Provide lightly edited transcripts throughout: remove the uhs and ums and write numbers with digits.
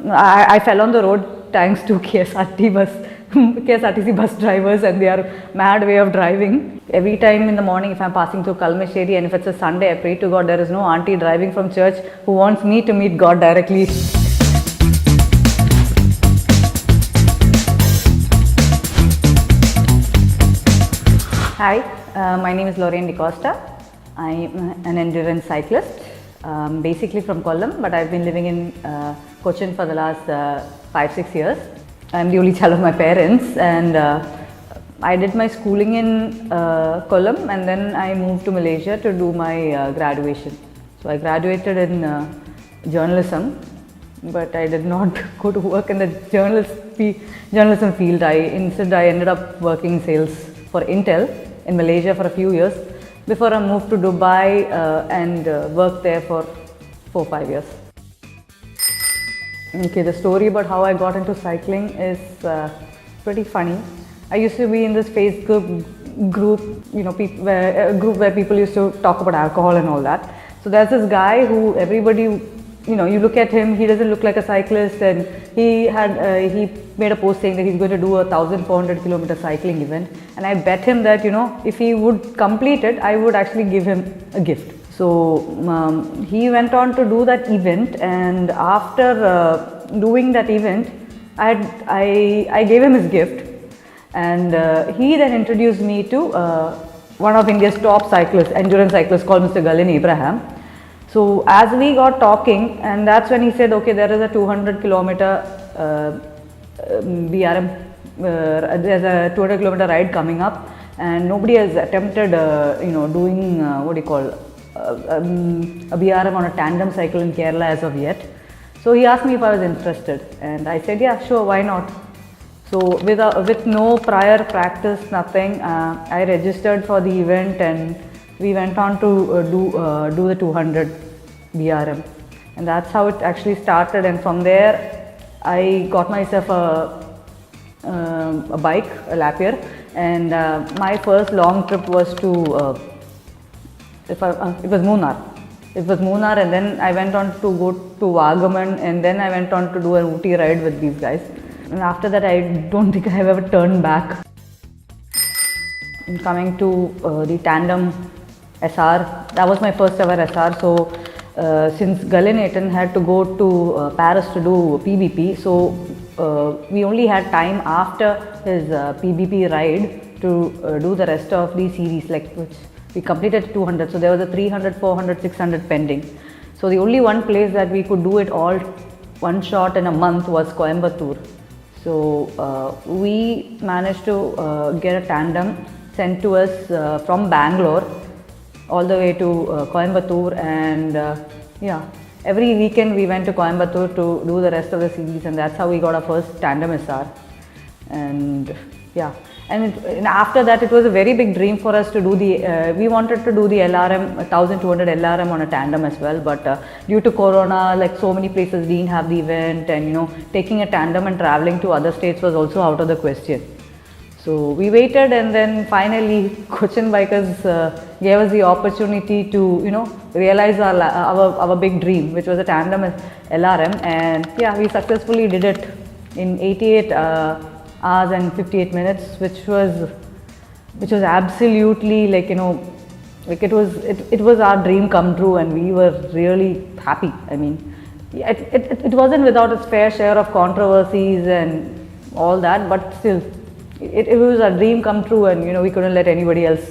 I fell on the road thanks to KSRTC bus drivers and their mad way of driving. Every time in the morning if I'm passing through Kalmesheri and if it's a Sunday, I pray to God there is no auntie driving from church who wants me to meet God directly. Hi, my name is Lorraine. I'm an endurance cyclist, basically from Kollam, but I've been living in Cochin for the last 5-6 years. I'm the only child of my parents, and I did my schooling in Kollam, and then I moved to Malaysia to do my graduation. So I graduated in journalism, but I did not go to work in the journalism field. Instead I ended up working sales for Intel in Malaysia for a few years before I moved to Dubai and worked there for 4-5 years. Okay, the story about how I got into cycling is pretty funny. I used to be in this Facebook group, a group where people used to talk about alcohol and all that. So there's this guy who everybody, you look at him, he doesn't look like a cyclist, and he made a post saying that he's going to do a 1,400 kilometer cycling event, and I bet him that if he would complete it, I would actually give him a gift. So he went on to do that event, and after doing that event, I gave him his gift, and he then introduced me to one of India's top cyclists, endurance cyclists called Mr. Galin Abraham. So as we got talking, and that's when he said, okay, there is a 200 kilometer BRM, there's a 200 kilometer ride coming up, and nobody has attempted, doing a BRM on a tandem cycle in Kerala as of yet. So he asked me if I was interested, and I said, yeah, sure, why not? So with no prior practice, nothing, I registered for the event, and we went on to do the 200 BRM, and that's how it actually started. And from there I got myself a bike, a Lapierre, and my first long trip was to it was Munnar. It was Munnar, and then I went on to go to Vagaman, and then I went on to do an Ooty ride with these guys. And after that, I don't think I have ever turned back. Coming to the tandem SR, that was my first ever SR. So since Galin had to go to Paris to do PBP, so we only had time after his PBP ride to do the rest of the series, which we completed 200. So there was a 300, 400, 600 pending. So the only one place that we could do it all one shot in a month was Coimbatore. So we managed to get a tandem sent to us from Bangalore all the way to Coimbatore, and every weekend we went to Coimbatore to do the rest of the series, and that's how we got our first tandem SR. And and after that it was a very big dream for us to do we wanted to do the LRM, 1200 LRM on a tandem as well, but due to Corona, so many places didn't have the event, and taking a tandem and traveling to other states was also out of the question. So we waited, and then finally Cochin Bikers gave us the opportunity to realize our big dream, which was a tandem LRM, and we successfully did it in 88 hours and 58 minutes, which was absolutely it was our dream come true, and we were really happy. I mean, it wasn't without its fair share of controversies and all that, but still it was a dream come true, and we couldn't let anybody else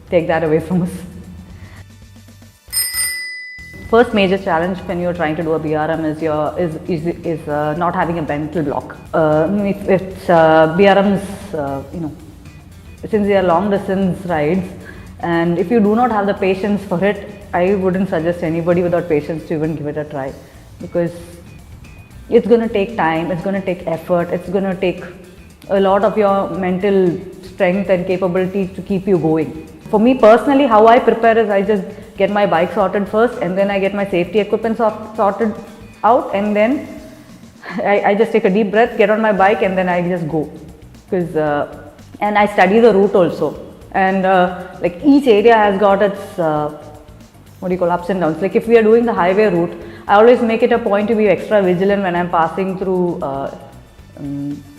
take that away from us. First major challenge when you're trying to do a BRM is not having a mental block. BRMs, since they are long distance rides, and if you do not have the patience for it, I wouldn't suggest anybody without patience to even give it a try, because it's going to take time, it's going to take effort, it's going to take a lot of your mental strength and capability to keep you going. For me personally, how I prepare is I just get my bike sorted first, and then I get my safety equipment sorted out, and then I just take a deep breath, get on my bike, and then I just go. And I study the route also, and each area has got its ups and downs. If we are doing the highway route, I always make it a point to be extra vigilant when I'm passing through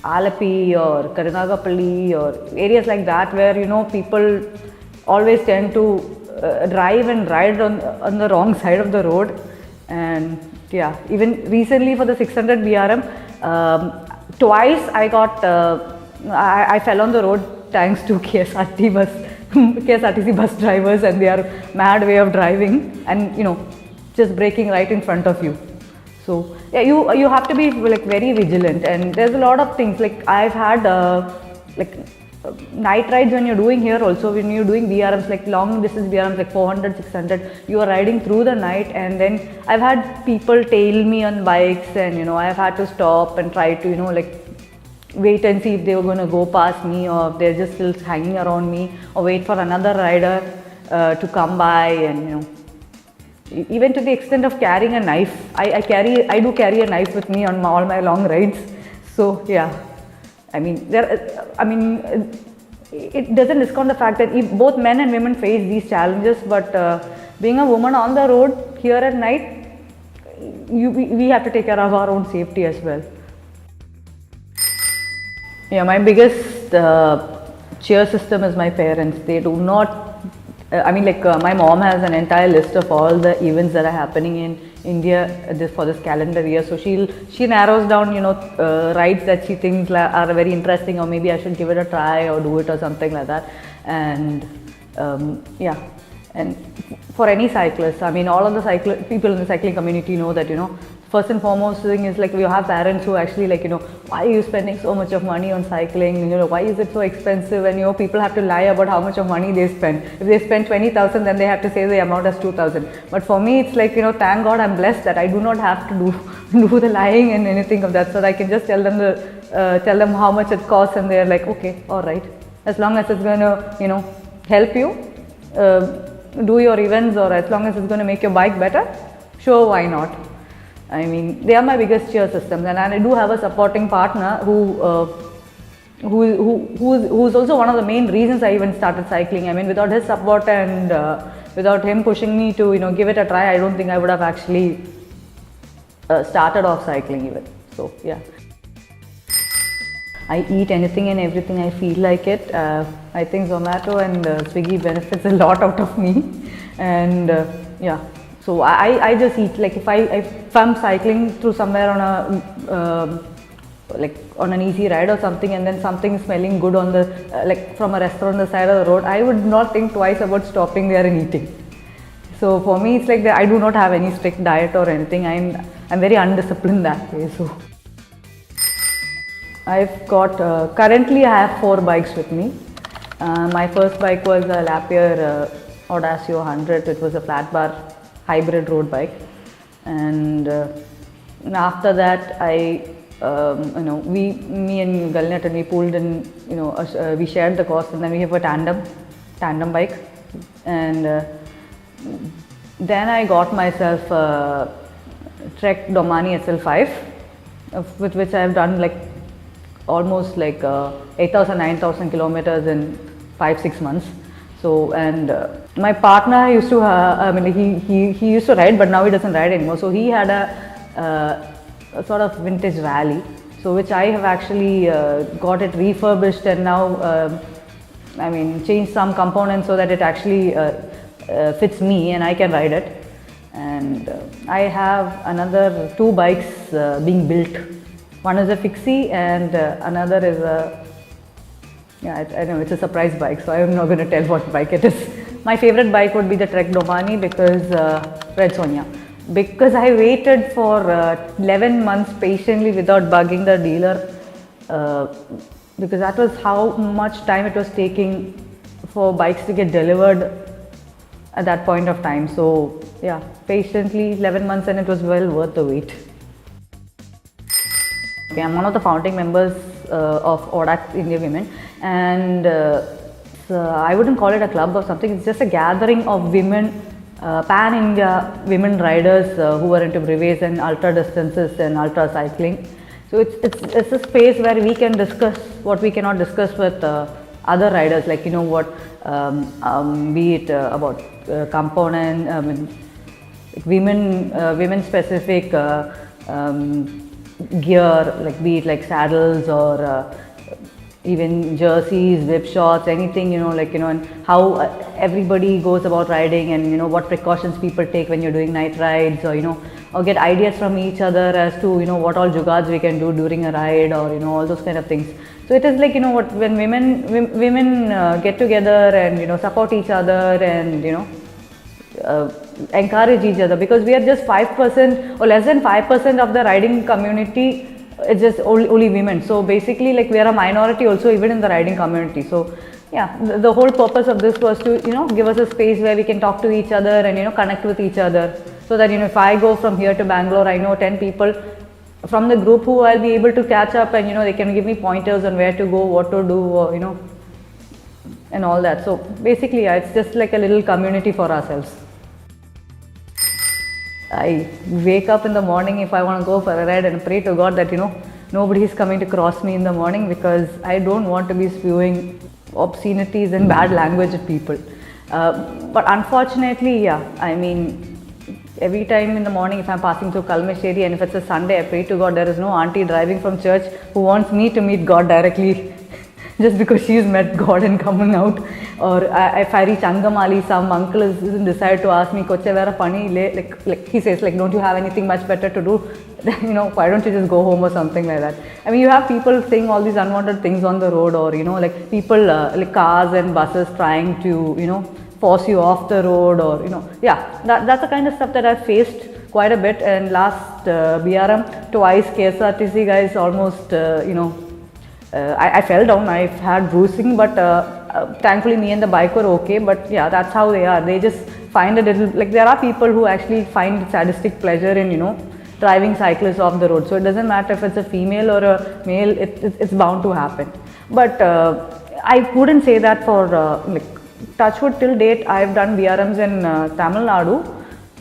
Alapi or Karunagapalli or areas like that, where people always tend to drive and ride on the wrong side of the road. And yeah, even recently for the 600 BRM, twice I got I fell on the road thanks to KSRTC bus drivers and their mad way of driving, and just braking right in front of you. So yeah, you have to be like very vigilant, and there's a lot of things like I've had night rides when you're doing here also, when you're doing BRMs, like long distance BRMs like 400, 600, you are riding through the night, and then I've had people tail me on bikes, and I've had to stop and try to wait and see if they were going to go past me, or if they're just still hanging around me, or wait for another rider to come by. And even to the extent of carrying a knife, I do carry a knife with me on all my long rides. So yeah, it doesn't discount the fact that both men and women face these challenges, but being a woman on the road here at night, we have to take care of our own safety as well. Yeah, my biggest cheer system is my parents. They do not, my mom has an entire list of all the events that are happening in India for this calendar year. So she narrows down, rides that she thinks are very interesting, or maybe I should give it a try or do it or something like that. And yeah, and for any cyclist, all of the people in the cycling community know that, first and foremost thing is like, we have parents who actually why are you spending so much of money on cycling? Why is it so expensive? And people have to lie about how much of money they spend. If they spend 20,000, then they have to say the amount as 2,000. But for me, it's like, thank God I'm blessed that I do not have to do the lying and anything of that. So I can just tell them how much it costs, and they're like, okay, all right. As long as it's going to, help you do your events, or as long as it's going to make your bike better, sure, why not? They are my biggest cheer systems, and I do have a supporting partner who's also one of the main reasons I even started cycling. Without his support and without him pushing me to give it a try, I don't think I would have actually started off cycling even. So yeah, I eat anything and everything I feel like it. I think Zomato and Swiggy benefits a lot out of me, and yeah. So I just eat, like if I'm cycling through somewhere on a on an easy ride or something, and then something smelling good on the from a restaurant on the side of the road, I would not think twice about stopping there and eating. So for me, it's like that I do not have any strict diet or anything. I'm very undisciplined that way. So I've got currently I have 4 bikes with me. My first bike was a Lapierre Audacio 100. It was a flat bar hybrid road bike, and after that me and Galnet, and we pulled in, we shared the cost, and then we have a tandem bike, and then I got myself a Trek Domani SL5, with which I have done almost 8,000, 9,000 kilometers in 5-6 months. So, and my partner used to, he used to ride, but now he doesn't ride anymore. So he had a sort of vintage rally, so which I have actually got it refurbished, and now changed some components so that it actually fits me and I can ride it. And I have another 2 bikes being built. One is a fixie, and another is a, I know it's a surprise bike, so I'm not going to tell what bike it is. My favorite bike would be the Trek Domani, because Red Sonia. Because I waited for 11 months patiently without bugging the dealer, because that was how much time it was taking for bikes to get delivered at that point of time. So yeah, patiently 11 months, and it was well worth the wait. Okay, I'm one of the founding members of ODAC India Women, and I wouldn't call it a club or something. It's just a gathering of women, pan-India women riders who are into brevets and ultra distances and ultra cycling. So it's a space where we can discuss what we cannot discuss with other riders, like be it about component, like women specific gear, like be it like saddles or even jerseys, whip shorts, anything, and how everybody goes about riding, and what precautions people take when you're doing night rides, or get ideas from each other as to what all jugads we can do during a ride, or all those kind of things. So it is like when women get together and support each other and encourage each other, because we are just 5% or less than 5% of the riding community. It's just only women, so basically like we are a minority also even in the riding community. So yeah, the whole purpose of this was to give us a space where we can talk to each other and connect with each other, so that if I go from here to Bangalore, I know 10 people from the group who I'll be able to catch up, and they can give me pointers on where to go, what to do, or and all that. So basically yeah, it's just like a little community for ourselves. I wake up in the morning if I want to go for a ride and pray to God that nobody is coming to cross me in the morning, because I don't want to be spewing obscenities and bad language at people. But unfortunately, yeah, I mean, every time in the morning if I'm passing through Kalmesheri and if it's a Sunday, I pray to God there is no auntie driving from church who wants me to meet God directly just because she's met God and coming out. Or if I reach Angamali, some uncle is decided to ask me, Koche vera pani le, like he says, like, don't you have anything much better to do? Why don't you just go home or something like that? I mean, you have people saying all these unwanted things on the road, or like people like cars and buses trying to force you off the road, or yeah, that's the kind of stuff that I've faced quite a bit. And last BRM twice KSRTC guys almost I fell down. I've had bruising, but thankfully me and the bike were okay. But yeah, that's how they are. They just find a little, like there are people who actually find sadistic pleasure in driving cyclists off the road. So it doesn't matter if it's a female or a male, it's bound to happen. But I wouldn't say that for like touchwood till date. I've done BRMs in Tamil Nadu.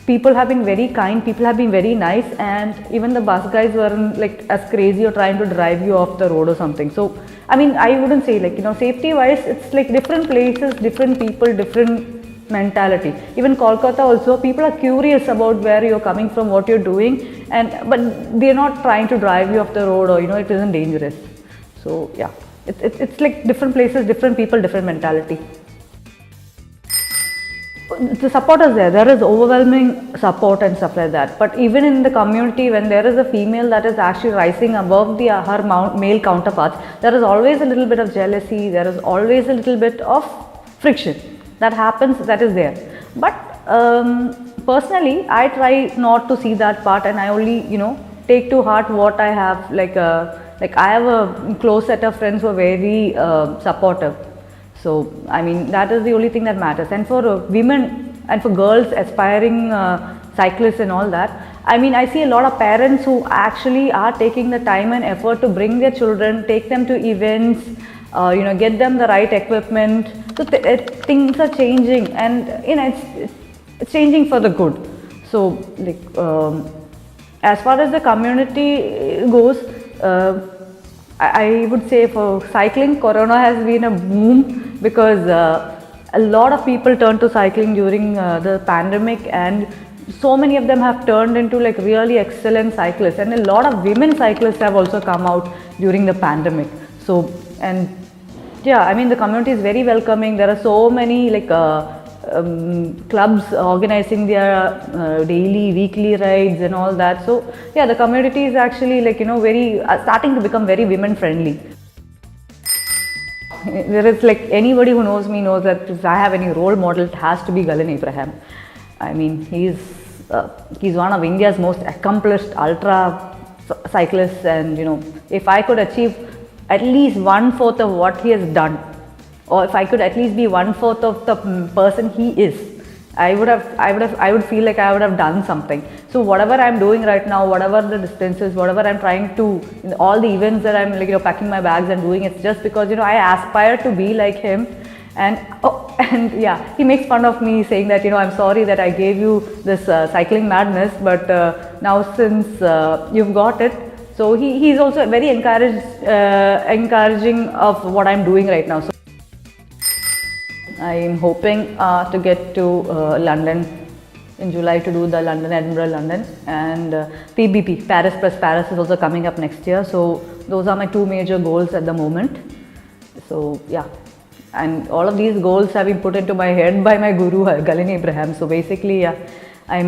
People have been very kind, people have been very nice, and even the bus guys weren't like as crazy or trying to drive you off the road or something. So I mean, I wouldn't say like safety wise, it's like different places, different people, different mentality. Even Kolkata also, people are curious about where you're coming from, what you're doing, but they're not trying to drive you off the road, or it isn't dangerous. So yeah, it's like different places, different people, different mentality. The support is there is overwhelming support and stuff like that. But even in the community, when there is a female that is actually rising above her male counterparts, there is always a little bit of jealousy, there is always a little bit of friction that happens, that is there. But personally, I try not to see that part, and I only take to heart what I have. Like I have a close set of friends who are very supportive. So, I mean, that is the only thing that matters. And for women and for girls aspiring cyclists and all that, I mean, I see a lot of parents who actually are taking the time and effort to bring their children, take them to events, get them the right equipment. So, things are changing, and it's changing for the good. So, like, as far as the community goes, I would say for cycling, Corona has been a boom, because a lot of people turned to cycling during the pandemic, and so many of them have turned into like really excellent cyclists, and a lot of women cyclists have also come out during the pandemic. So, and yeah, I mean, the community is very welcoming. There are so many like clubs organizing their daily, weekly rides and all that. So yeah, the community is actually like very starting to become very women friendly. There is like anybody who knows me knows that if I have any role model, it has to be Galen Abraham. I mean, he's one of India's most accomplished ultra cyclists, and if I could achieve at least 1/4 of what he has done, or if I could at least be 1/4 of the person he is, I would feel like I would have done something. So whatever I'm doing right now, whatever the distances, whatever I'm trying to, all the events that I'm like packing my bags and doing, it's just because I aspire to be like him. And yeah, he makes fun of me saying that I'm sorry that I gave you this cycling madness, but now since you've got it, so he's also very encouraging of what I'm doing right now. So I'm hoping to get to London in July to do the London, Edinburgh, London, and PBP, Paris plus Paris is also coming up next year. So those are my two major goals at the moment. So yeah, and all of these goals have been put into my head by my guru Galen Abraham. So basically, yeah, I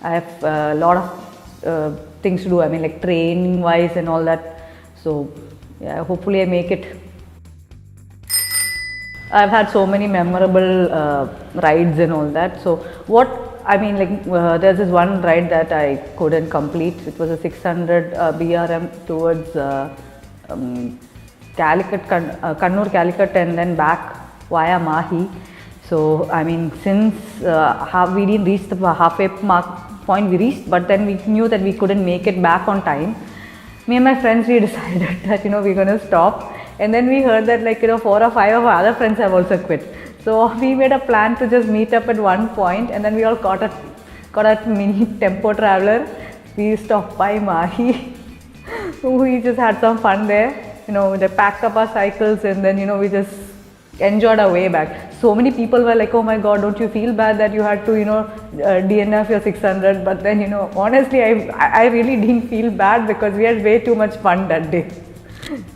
have a lot of things to do. I mean, like training wise and all that. So yeah, hopefully I make it. I've had so many memorable rides and all that. So there's this one ride that I couldn't complete. It was a 600 BRM towards Calicut, Kannur, Calicut, and then back via Mahi. So I mean, since we didn't reach the halfway point we reached, but then we knew that we couldn't make it back on time. Me and my friends, we decided that we're going to stop. And then we heard that 4 or 5 of our other friends have also quit. So we made a plan to just meet up at one point, and then we all got a mini tempo traveler. We stopped by Mahi. We just had some fun there. They packed up our cycles, and then we just enjoyed our way back. So many people were like, oh my god, don't you feel bad that you had to DNF your 600? But then honestly, I really didn't feel bad because we had way too much fun that day.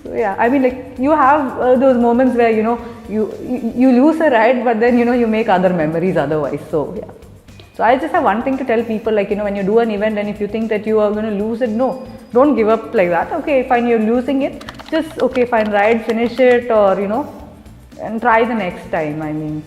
So yeah, I mean, you have those moments where you lose a ride, but then you make other memories otherwise. So yeah, so I just have one thing to tell people, when you do an event and if you think that you are going to lose it, no, don't give up like that. Okay, fine, you're losing it, just okay, fine, ride, finish it, or and try the next time. I mean,